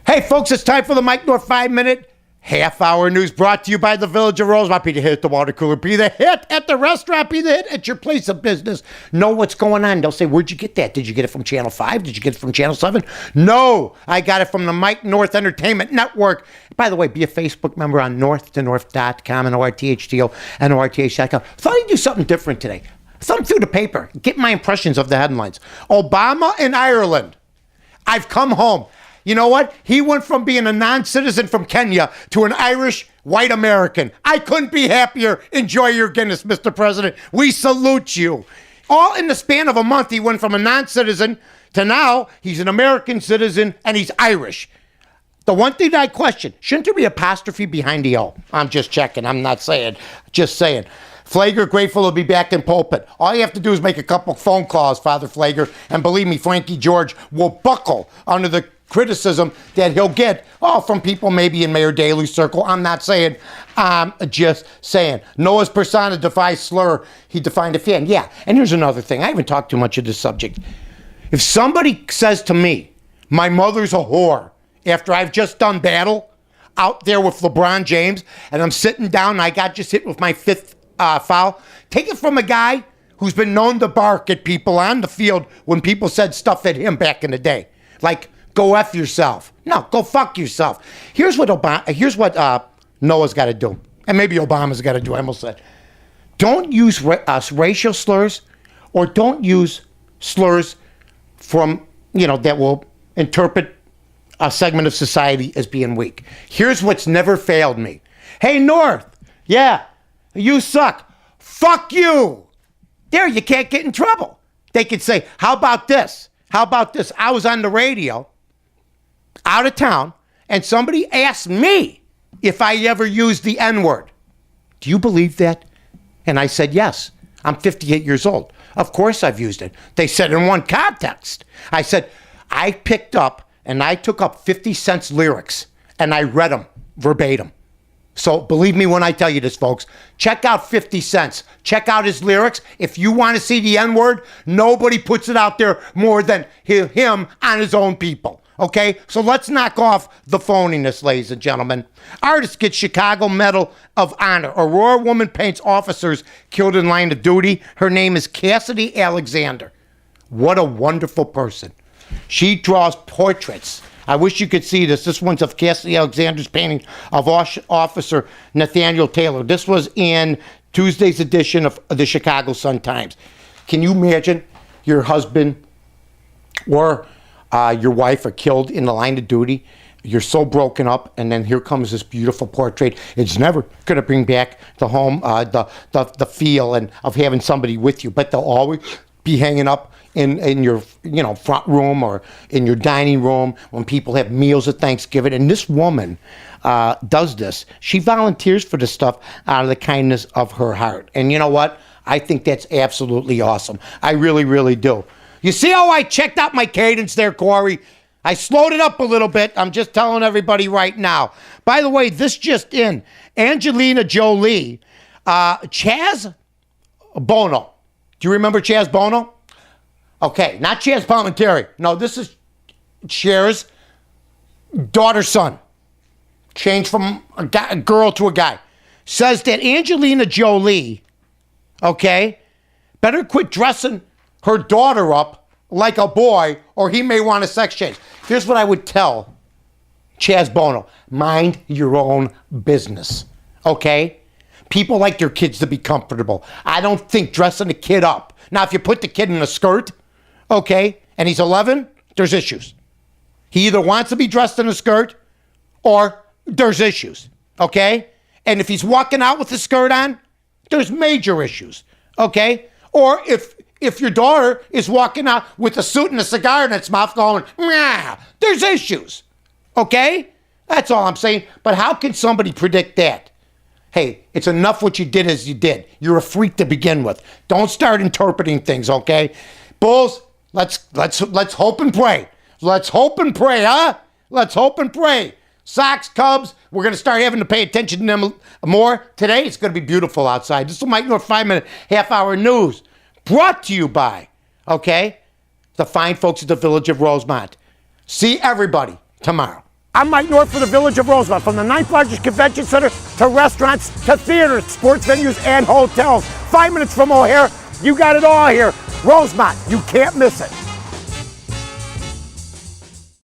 Hey, folks, it's time for the Mike North 5-minute half-hour news brought to you by the Village of Rosemont. Be the hit at the water cooler. Be the hit at the restaurant. Be the hit at your place of business. Know what's going on. They'll say, where'd you get that? Did you get it from Channel 5? Did you get it from Channel 7? No, I got it from the Mike North Entertainment Network. By the way, be a Facebook member on north2north.com and ORTHTO and ORTH.com. Thought I'd do something different today. Thumb through the paper. Get my impressions of the headlines. Obama in Ireland. I've come home. You know what? He went from being a non-citizen from Kenya to an Irish white American. I couldn't be happier. Enjoy your Guinness, Mr. President. We salute you. All in the span of a month, he went from a non-citizen to now he's an American citizen and he's Irish. The one thing I question, shouldn't there be apostrophe behind the O? I'm just checking. I'm not saying. Just saying. Flager, grateful to be back in pulpit. All you have to do is make a couple phone calls, Father Flager, and believe me, Frankie George will buckle under the criticism that he'll get from people maybe in Mayor Daley's circle. I'm not saying. I'm just saying. Noah's persona defies slur. He defined a fan. Yeah, and here's another thing. I haven't talked too much of this subject. If somebody says to me, my mother's a whore, after I've just done battle out there with LeBron James, and I'm sitting down and I got just hit with my fifth foul, take it from a guy who's been known to bark at people on the field when people said stuff at him back in the day. Like, go F yourself. No, go fuck yourself. Here's what Noah's got to do. And maybe Obama's got to do, I almost said. Don't use racial slurs or don't use slurs from, that will interpret a segment of society as being weak. Here's what's never failed me. Hey, North. Yeah, you suck. Fuck you. There, you can't get in trouble. They could say, how about this? How about this? I was on the radio out of town, and somebody asked me if I ever used the N-word. Do you believe that? And I said, yes. I'm 58 years old. Of course I've used it. They said in one context. I said, I picked up and I took up 50 Cent's lyrics, and I read them verbatim. So believe me when I tell you this, folks. Check out 50 Cent. Check out his lyrics. If you want to see the N-word, nobody puts it out there more than him on his own people. Okay, so let's knock off the phoniness, ladies and gentlemen. Artist gets Chicago Medal of Honor. Aurora woman paints officers killed in line of duty. Her name is Cassidy Alexander. What a wonderful person. She draws portraits. I wish you could see this. This one's of Cassidy Alexander's painting of Officer Nathaniel Taylor. This was in Tuesday's edition of the Chicago Sun-Times. Can you imagine your husband or your wife are killed in the line of duty? You're so broken up, and then here comes this beautiful portrait. It's never going to bring back the home, the feel and of having somebody with you, but they'll always be hanging up in your front room or in your dining room when people have meals at Thanksgiving. And this woman does this. She volunteers for this stuff out of the kindness of her heart. And you know what? I think that's absolutely awesome. I really, really do. You see how I checked out my cadence there, Corey? I slowed it up a little bit. I'm just telling everybody right now. By the way, this just in. Angelina Jolie, Chaz Bono. Do you remember Chaz Bono? Okay, not Chaz Palminteri. No, this is Cher's daughter's son. Changed from a girl to a guy. Says that Angelina Jolie, okay, better quit dressing her daughter up like a boy, or he may want a sex change. Here's what I would tell Chaz Bono. Mind your own business, okay? People like their kids to be comfortable. I don't think dressing a kid up. Now, if you put the kid in a skirt, okay, and he's 11, there's issues. He either wants to be dressed in a skirt or there's issues, okay? And if he's walking out with the skirt on, there's major issues, okay? Or if your daughter is walking out with a suit and a cigar in its mouth going, nah, there's issues, okay? That's all I'm saying. But how can somebody predict that? Hey, it's enough what you did as you did. You're a freak to begin with. Don't start interpreting things, okay? Bulls, let's hope and pray. Let's hope and pray, huh? Let's hope and pray. Sox, Cubs, we're going to start having to pay attention to them more. Today, it's going to be beautiful outside. This is Mike North 5-minute half-hour news brought to you by, okay, the fine folks at the Village of Rosemont. See everybody tomorrow. I'm Mike North for the Village of Rosemont. From the 9th largest convention center to restaurants to theaters, sports venues, and hotels. 5 minutes from O'Hare, you got it all here. Rosemont, you can't miss it.